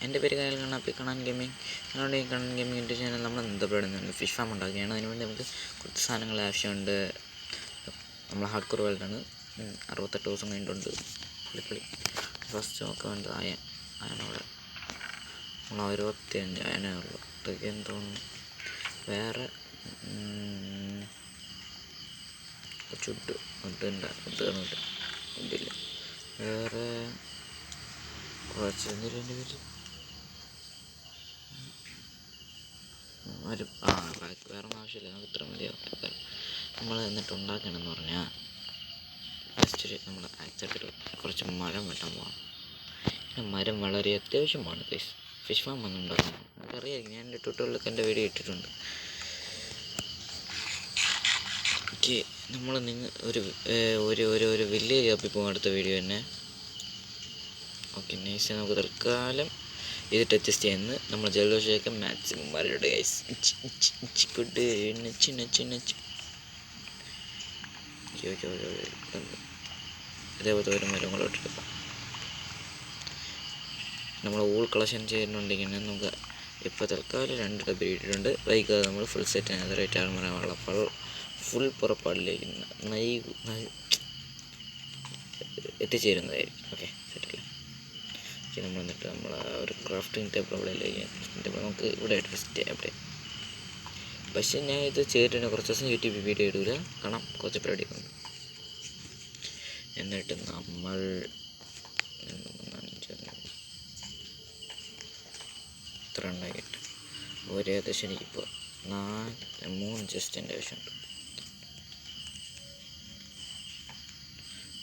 എൻ്റെ പേര് കായൽ കണ്ണാപ്പി കണ്ണൻ ഗെയിമിങ്. ഞങ്ങളുടെ ഈ കണ്ണൻ ഗെയിമിങ് യൂട്യൂബ് ചാനൽ നമ്മൾ ബന്ധപ്പെടുന്നുണ്ട്. ഫിഷ് ഫാം ഉണ്ടാക്കുകയാണ്. അതിനുവേണ്ടി നമുക്ക് കുറച്ച് സാധനങ്ങൾ ആവശ്യമുണ്ട്. നമ്മൾ ഹാർഡ് കോർ വേൾഡാണ്. 68 ദിവസം കഴിഞ്ഞിട്ടുണ്ട് കളി. ഫസ്റ്റ് നോക്കാൻ വേണ്ടത് അയനോടെ നമ്മൾ 25 അയനേ ഉള്ളൂ. അതൊക്കെ എന്ന് തോന്നുന്നു. വേറെ ചുട്ട് ഇതില്ല. വേറെ കുറച്ച് എന്തിൻ്റെ പേര് വേറെ ഒന്നും ആവശ്യമില്ല. നമുക്ക് ഇത്ര മതിയാവും. നമ്മൾ എന്നിട്ട് ഉണ്ടാക്കണമെന്ന് പറഞ്ഞാൽ ജസ്റ്റ് നമ്മൾ ആക്സെപ്റ്റ് കുറച്ച് മരം വെട്ടാൻ പോകണം. മരം വളരെ അത്യാവശ്യമാണ് ഗൈസ്. ഫിഷ് ഫാം ഒന്നും ഉണ്ടാക്കണം. നമുക്കറിയാമായിരിക്കും, ഞാൻ എൻ്റെ ട്യൂട്ടോറിയലൊക്കെ എൻ്റെ വീഡിയോ ഇട്ടിട്ടുണ്ട്. ഓക്കെ, നമ്മൾ ഒരു വില്ലേജ് ആപ്പിൽ പോകും അടുത്ത വീഡിയോ തന്നെ. Okay nice. നമുക്ക് തൽക്കാലം ഇതിട്ട് അഡ്ജസ്റ്റ് ചെയ്യുന്നത് നമ്മൾ ജലദോഷമൊക്കെ മാക്സിമം വരട്ടെ ഗൈസ്. കുട്ട് നച്ച് അതേപോലത്തെ ഒരു മരങ്ങളോട്ടെടുക്കാം. നമ്മൾ ഊൾ കളക്ഷൻ ചെയ്യുന്നുണ്ടെങ്കിൽ നമുക്ക് ഇപ്പോൾ തൽക്കാലം 2 ഡബിൾ ഇട്ടിട്ടുണ്ട്. വൈകാതെ നമ്മൾ ഫുൾ സെറ്റ് നെതറേറ്റ് ആർമറാനുള്ള ഫുൾ പുറപ്പാടിലേക്ക് എത്തിച്ചേരുന്നതായിരിക്കും. ഓക്കെ സെറ്റല്ലേ. ഓക്കെ, നമ്മൾ എന്നിട്ട് നമ്മൾ ഒരു ക്രാഫ്റ്റിംഗ് ടേബിൾ അവിടെയിലേക്ക് നമുക്ക് ഇവിടെ ഫസ്റ്റ് അവിടെ. പക്ഷേ ഞാൻ ഇത് ചെയ്തിട്ട് കുറച്ച് ദിവസം യൂട്യൂബ് വീഡിയോ ഇടില്ല, കാരണം കുറച്ച് പരിപാടിയൊക്കെ ഉണ്ട്. എന്നിട്ട് നമ്മൾ ഇത്ര ഉണ്ടാക്കിയിട്ട് ഏകദേശം എനിക്കിപ്പോൾ 3 ചെസ്റ്റിൻ്റെ ആവശ്യമുണ്ട്.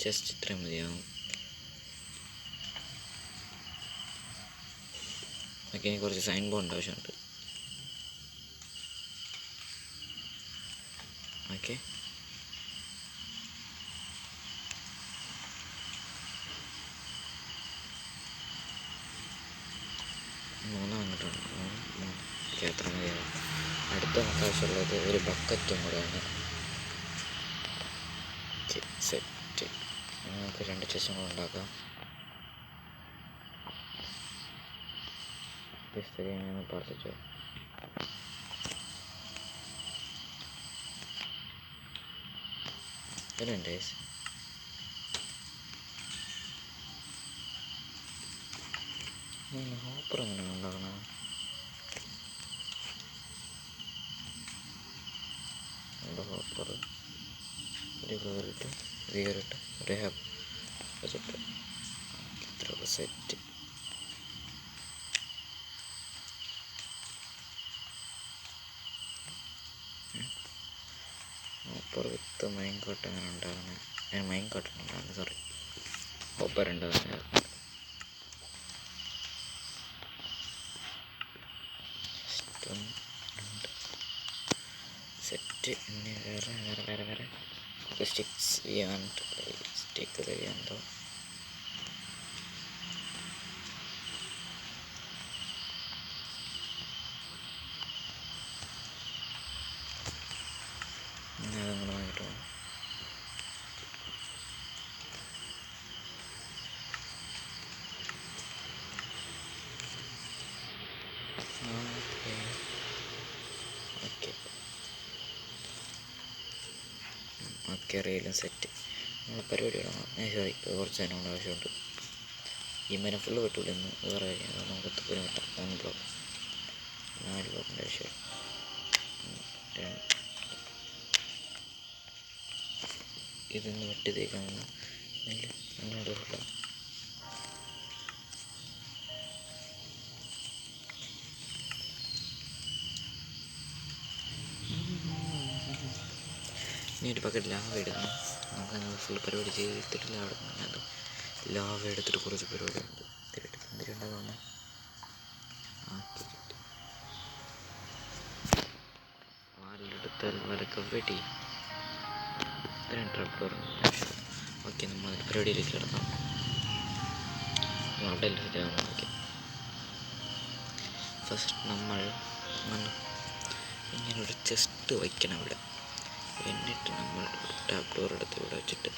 ചെസ്റ്റ് ഇത്രയും മതിയാവും. ഓക്കെ, എനിക്ക് കുറച്ച് സൈൻ ബോർഡിൻ്റെ ആവശ്യമുണ്ട്. ഓക്കെ, അങ്ങോട്ടാണ് 3. ഓക്കെ, അത്ര മതിയാവും. അടുത്ത നമുക്ക് ആവശ്യമുള്ളത് ഒരു ബക്കറ്റും കൂടെയാണ്. Okay set. നമുക്ക് 2 ചെസ്റ്റും കൂടെ ഉണ്ടാക്കാം. പ്രാർത്ഥിച്ചോ. ഇതിനുണ്ട് ഹോപ്പർ എങ്ങനെയാണ് ഉണ്ടാക്കണത്? ഹോപ്പർ ഒരു ഹാപ്പ് വെച്ചിട്ട് ഇത്ര സെറ്റ്. ഹോപ്പർ വിത്ത് മൈൻകോട്ട് എങ്ങനെ ഉണ്ടാകുന്നത്? മൈൻകോട്ട് ഉണ്ടാകുന്നത്, സോറി, ഹോപ്പർ ഉണ്ടാകുന്നത്. സെറ്റ്. ഇനി വേറെ സ്റ്റിക്സ് ചെയ്യാനുണ്ട്. സ്റ്റിക്ക് ചെയ്യാനുണ്ടോ? അതങ്ങൾ വാങ്ങിയിട്ട് പോകണം. ഓക്കെ റെയിലും സെറ്റ്. നമ്മൾ പരിപാടി ഇടണം. സോറി, കുറച്ച് അതിനുള്ള ആവശ്യമുണ്ട്. ഈ മരം ഫുള്ള് വെട്ടൂല എന്ന് വേറെ കാര്യം. നമുക്ക് എത്തിപ്പോലും വെട്ടാം. 3 ബ്ലോക്ക് 4 ബ്ലോക്കിൻ്റെ ആവശ്യം. ഇതൊന്ന് വെട്ടി തേക്കാമെന്ന് എന്നോട് ഫുള്ളാണ്. ഇനി ഒരു ബക്കറ്റ് ലാവ എടുക്കണം. നമുക്ക് ഫുൾ പരിപാടി ചെയ്തിട്ട് ലാവ എടുക്കണം. അത് ലാവ എടുത്തിട്ട് കുറച്ച് പരിപാടി ഉണ്ട്. എന്തിനുണ്ടാകുന്ന വാലെടുത്താൽ വലക്കം വെട്ടി ഇത്രയും ട്രപ്പർ. ഓക്കെ, നമ്മൾ പരിപാടിയിലേക്ക് കിടക്കാം. അവിടെ എല്ലാം. ഓക്കെ, ഫസ്റ്റ് നമ്മൾ ഇങ്ങനൊരു ചെസ്റ്റ് വയ്ക്കണം ഇവിടെ. എന്നിട്ട് നമ്മൾ ടാപ്പ് ഡോർ എടുത്ത് ഇവിടെ വെച്ചിട്ട്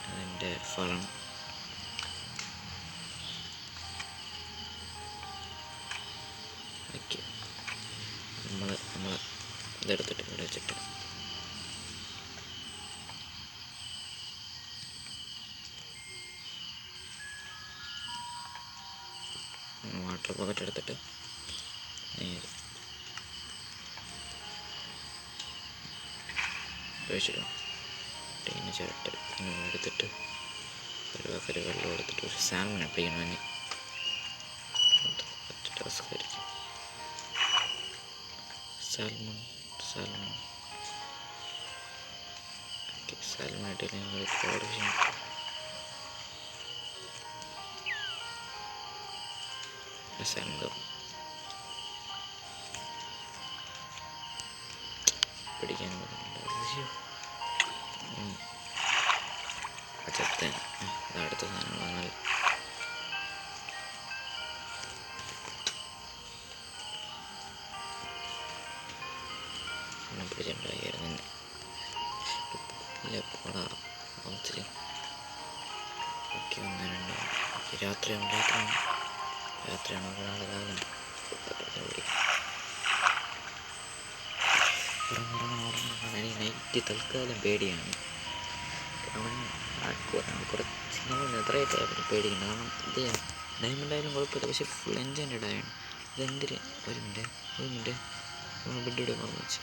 അതിൻ്റെ ഫലം ഇതെടുത്തിട്ട് ഇവിടെ വെച്ചിട്ട് വാട്ടർ പോക്കറ്റ് എടുത്തിട്ട് നേരെ ഒഴിച്ചിടും. പിന്നെ ചിരട്ട എടുത്തിട്ട് ഒരു ബക്കറ്റ് വെള്ളം എടുത്തിട്ട് ഒരു സാൽമൺ പിടിക്കണം. അതിന് ടാസ്ക് ആയിരിക്കും. സാൽമൺ ഇട്ടിട്ട് ഞങ്ങൾ സാൽമൺ പിടിക്കാൻ പച്ചത്തേന അതടുത്ത സാധനങ്ങൾ വന്നാൽ പിടിച്ചിട്ടുണ്ടായിരുന്നു. പോടാ ഒത്തിരി ഓക്കെ. 1 2 രാത്രിയാണ് ഒരാൾ രാവിലെ എനിക്ക് നൈറ്റ് തൽക്കാലം പേടിയാണ്. കാരണം കുറച്ച് നമ്മൾ എത്രയായിട്ട് പേടിക്കുന്നത്. കാരണം ഇത് ഡയമണ്ട് ആയാലും കുഴപ്പമില്ല, പക്ഷെ ഫുൾ എൻജോയ്ഡ് ആയാണ്. ഇതെന്തിന് ഒരു മിനിറ്റ് നമ്മൾ ബെഡിവിടെ പറഞ്ഞു വെച്ച്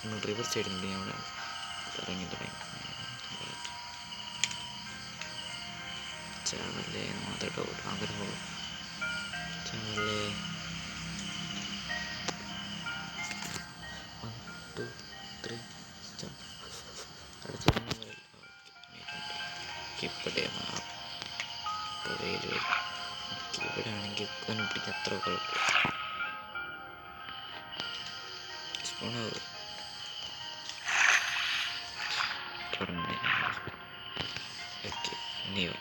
നമ്മൾ റിവർ സൈഡിൽ നിന്ന് അവിടെ ഇറങ്ങി തുടങ്ങി. ചാവല്ലേ മാത്രട്ടോ ആഗ്രഹം ചാവല്ലേ. 1 2 3 ഇവിടെ ആണെങ്കിൽ ഒന്ന് പിടിക്കാൻ അത്ര കുഴപ്പമില്ല. സ്പൂണാവും ഓക്കെ. നീ ഇവിടെ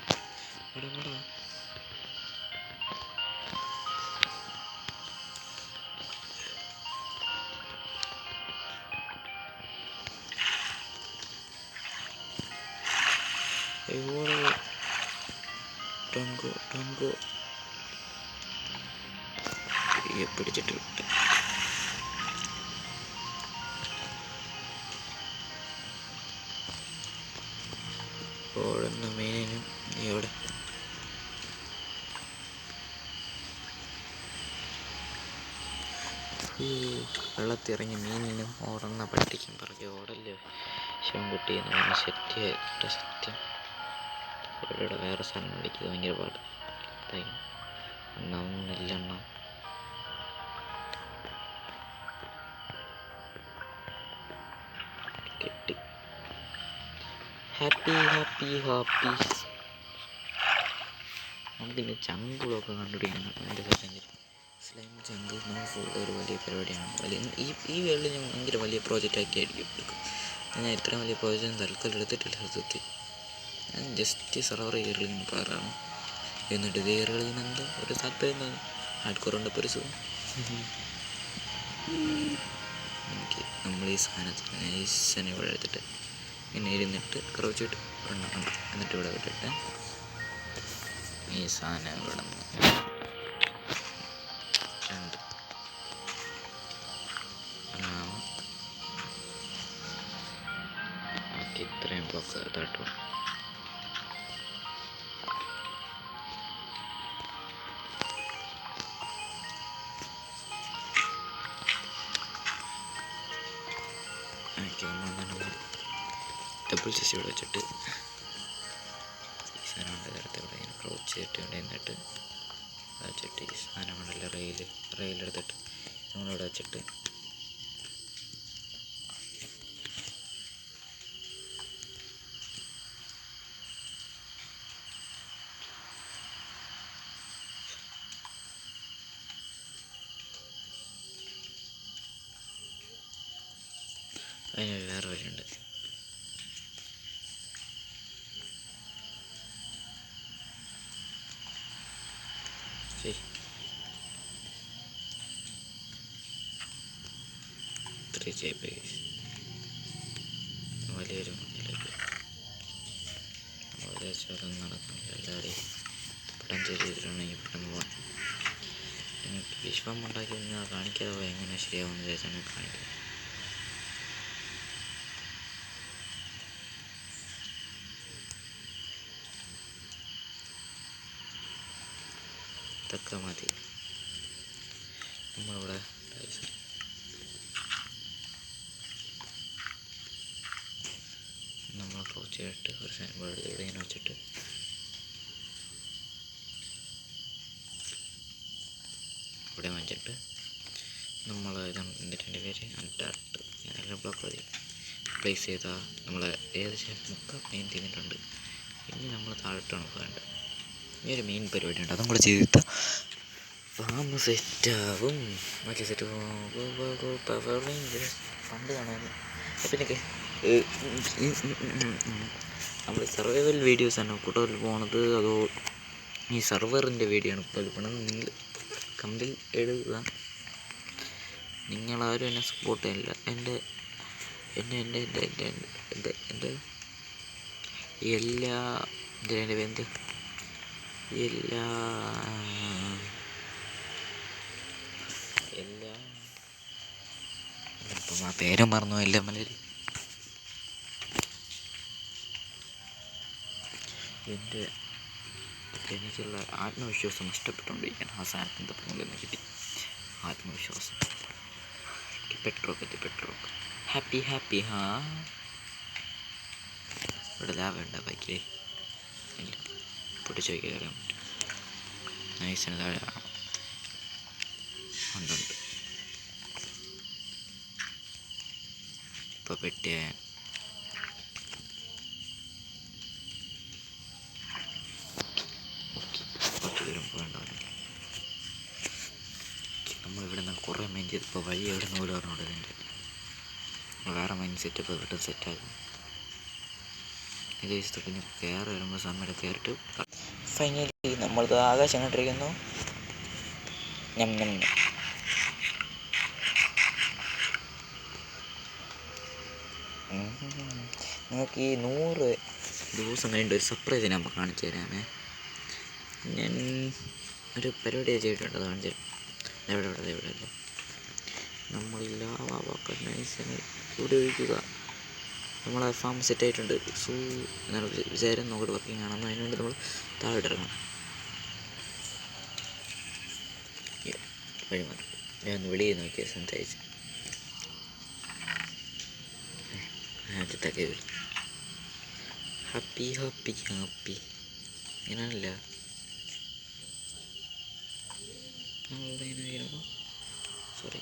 ടോങ്കോ പിടിച്ചിട്ട് വിട്ട് ഓടുന്ന മീനിനും എവിടെ വെള്ളത്തിറങ്ങി മീനിനും ഓടുന്ന പട്ടിക്കും പറയും ഓടല്ലേ ശിവൻകുട്ടി എന്ന് പറഞ്ഞ ശക്തിയായിട്ട് സത്യം. ഇവിടെ വേറെ സ്ഥലം പിടിക്കുന്നത് ഭയങ്കര പാട്. എണ്ണം നെല്ലെണ്ണം കെട്ടി ഹാപ്പി. നമുക്കിന്ന് ചങ്കുകളൊക്കെ കണ്ടുപിടിക്കണം. എൻ്റെ സെക്കൻഡ് സ്ലൈം ചങ്ക് ഫുൾ ഒരു വലിയ പരിപാടിയാണ്. ഈ വേൾഡിൽ ഞാൻ ഭയങ്കര വലിയ പ്രോജക്റ്റാക്കി എടുക്കും. ഞാൻ ഇത്രയും വലിയ പ്രോജക്റ്റ് തൽക്കാലം എടുത്തിട്ടില്ല സത്യത്തിൽ. ഞാൻ ജസ്റ്റ് സർവർ കയറിങ്ങനെ പറയാറാണ്. എന്നിട്ട് ഇത് കയറികളിന് എന്തോ ഒരു താല്പര്യം തോന്നി. ഹാർഡ്കോറുണ്ട് ഇപ്പോൾ ഒരു സുഖം. എനിക്ക് നമ്മൾ ഈ സാധനത്തിന് നൈസനെ ഇവിടെ എടുത്തിട്ട് പിന്നെ ഇരുന്നിട്ട് കുറച്ചിട്ട് എണ്ണുണ്ട്. എന്നിട്ട് ഇവിടെ വിട്ടിട്ട് ഈ സാധനം ഇവിടെ നിന്ന് 2 ഓക്കെ. ഇത്രയും ബ്ലോക്ക് തട്ടു. ഡബിൾ ചേച്ചി ഇവിടെ വെച്ചിട്ട് ഈ സാധനം കൊണ്ട് നേരത്തെ ഇവിടെ ഇങ്ങനെ ക്ലോസ് ചെയ്തിട്ട് ഇവിടെ നിന്നിട്ട് വെച്ചിട്ട് ഈ സാധനം കൊണ്ടല്ല റെയിലെടുത്തിട്ട് നമ്മളിവിടെ വെച്ചിട്ട് അതിന് വേറെ വഴിയുണ്ട്. വലിയൊരു മണ്ണിലേക്ക് ചോരം നടക്കുന്നില്ല. എല്ലാവരെയും പെട്ടെന്ന് ചെയ്തിട്ടുണ്ടെങ്കിൽ പെട്ടെന്ന് പോകാൻ. എനിക്ക് ഫിഷ് ഫാം ഉണ്ടാക്കി പിന്നെ കാണിക്കാതെ പോയാൽ എങ്ങനെ ശരിയാവുമെന്ന് വിചാരിച്ചാണ് കാണിക്കുന്നത്. ഇതൊക്കെ മതി. നമ്മളിവിടെ നമ്മൾ ക്ലോസ് ചെയ്തിട്ട് ഒരു സാമ്പിൾ എടുത്ത് ഇവിടെ ഇങ്ങനെ വെച്ചിട്ട് ഇവിടെ വെച്ചിട്ട് നമ്മൾ ഇതിൻ്റെ പേര് അൻറ്റാർട്ട് അങ്ങനെ ബ്ലോക്ക് മതി പ്ലേസ് ചെയ്താൽ നമ്മൾ ഏകദേശം മുക്ക മെയിൻ തിന്നിട്ടുണ്ട്. ഇനി നമ്മൾ താഴോട്ടാണ് പോകേണ്ടത്. ഈ ഒരു മെയിൻ പരിപാടി ഉണ്ട്, അതും കൂടെ ചെയ്തിട്ട് ഫാം സെറ്റാവും. മറ്റേ സെറ്റ് പണ്ട് കാണാൻ പിന്നെ നമ്മൾ സർവൈവൽ വീഡിയോസാണ് കൂടുതൽ പോണത്, അതോ ഈ സർവറിൻ്റെ വീഡിയോ ആണ് കൂടുതൽ പോണത്? നിങ്ങൾ കമ്പിൽ എഴുതുക. നിങ്ങളാരും എന്നെ സപ്പോർട്ട് ചെയ്യില്ല. എൻ്റെ എല്ലാ ഇപ്പം ആ പേരും മറന്നു എല്ലാം മലരി. എനിക്കുള്ള ആത്മവിശ്വാസം നഷ്ടപ്പെട്ടുകൊണ്ടിരിക്കുകയാണ്. ആ സാധനത്തിൻ്റെ മുകളിൽ കിട്ടി ആത്മവിശ്വാസം. പെട്രോക്ക് ഹാപ്പി ഇവിടെ ലാഭമുണ്ട് ബൈക്കിൽ പൊട്ടിച്ച് വയ്ക്കാൻ അറിയാൻ പറ്റും. നൈസിന് താഴെ കാണാം ഉണ്ട്. ഇപ്പോൾ പെട്ടിയ കുറച്ച് ദൂരം പോകേണ്ടവന് നമ്മളിവിടെ നിന്ന് കുറേ മൈൻ ചെയ്തപ്പോൾ വഴി എവിടെ നിന്ന് ഓടാറുണ്ട്. ഇതിൻ്റെ വേറെ മൈൻഡ് സെറ്റപ്പ് ഇവിടെ സെറ്റാകും. ഇത് ദിവസത്തെ പിന്നെ കയറി വരുമ്പോൾ സമയം കയറിയിട്ട് ഫൈനലി നമ്മളിത് ആകാശം കണ്ടിരിക്കുന്നു. നിങ്ങൾക്ക് ഈ 100 ദിവസം കഴിഞ്ഞിട്ട് ഒരു സർപ്രൈസ് ഞാൻ കാണിച്ചു തരാമേ. ഞാൻ ഒരു പരിപാടി ചെയ്തിട്ടുണ്ട്, അത് കാണിച്ചു തരാം. എവിടെ നമ്മൾ ലാവാക്ക നൈസിന് ഇവിടെ ഒഴിക്കുക. നമ്മളെ ഫാം സെറ്റായിട്ടുണ്ട്. എന്നാണ് വിചാരം നോക്കിയിട്ട് വർക്കിംഗ് ആണെന്ന്. അതിനുവേണ്ടി നമ്മൾ താഴെ ഇറങ്ങണം. വഴി മാറി ഞാൻ ഒന്ന് വെളിയിൽ നോക്കിയ സംസാരിച്ച് ആദ്യത്തൊക്കെ വരും. ഹാപ്പി ഇങ്ങനെയാണല്ല നമ്മളിവിടെ ഇങ്ങനെ വയ്ക്കുമ്പോൾ സോറി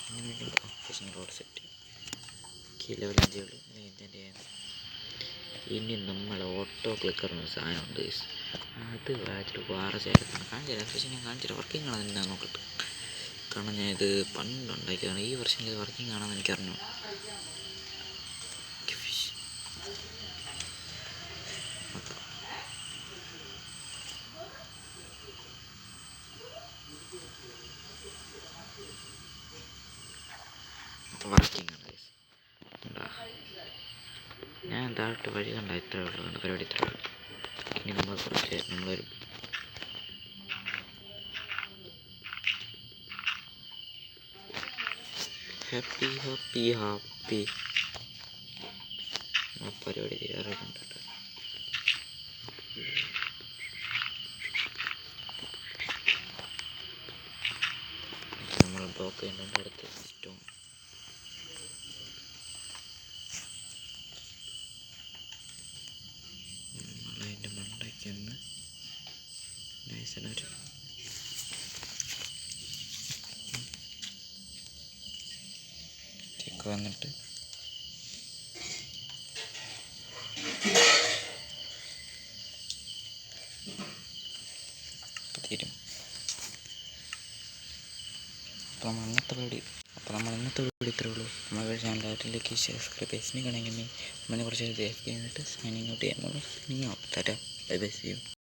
ഇങ്ങനെ വയ്ക്കുമ്പോൾ ഫിഷിംഗ് റോഡ് സെറ്റ് ലെവൽ 5 ഉള്ളൂ. ഇനി നമ്മൾ ഓട്ടോ ക്ലിക്കറിന് സാധനമുണ്ട്. അത് വാച്ചിട്ട് വേറെ ചേരത്താണ് കാണിച്ചില്ല. ഫിഷിങ് ഞാൻ കാണിച്ചില്ല. വർക്കിംഗ് ആണെന്ന് ഞാൻ നോക്കട്ടെ. കാരണം ഞാൻ ഇത് പണ്ടുണ്ടാക്കിയതാണ്. ഈ വർഷം ഇത് വർക്കിംഗ് ആണെന്ന് എനിക്കറിഞ്ഞു. ഫിഷ് വർക്കിംഗ് ആണ്. ഞാൻ താഴോട്ട് വഴി കണ്ട ഇത്ര ഉള്ളതുകൊണ്ട് പരിപാടി ഇത്ര ഉള്ളു. ഇനി നമ്മളൊരു ഹാപ്പി ആ പരിപാടി തീരാറുണ്ട്. നമ്മൾ ബ്ലോക്ക് ചെയ്യുന്നുണ്ട്. അടുത്ത് സ്റ്റോൺ നമ്മളതിൻ്റെ മണ്ടയ്ക്കൊന്ന് നൈസിനൊരു ചെക്ക് വന്നിട്ട് തീരും. അപ്പോൾ നമ്മൾ ഇന്നത്തെ പരിപാടി ഇത്രേ ഉള്ളൂ. നമ്മുടെ ചാനലിലേക്ക് സബ്സ്ക്രൈബ് ചെയ്യണമെങ്കിൽ നമ്മളെ കുറച്ച് സൈനിങ് ഔട്ട് ചെയ്യാൻ. നമ്മൾ സൈനിങ് ഔട്ട് തരാം. Bye bye, see U.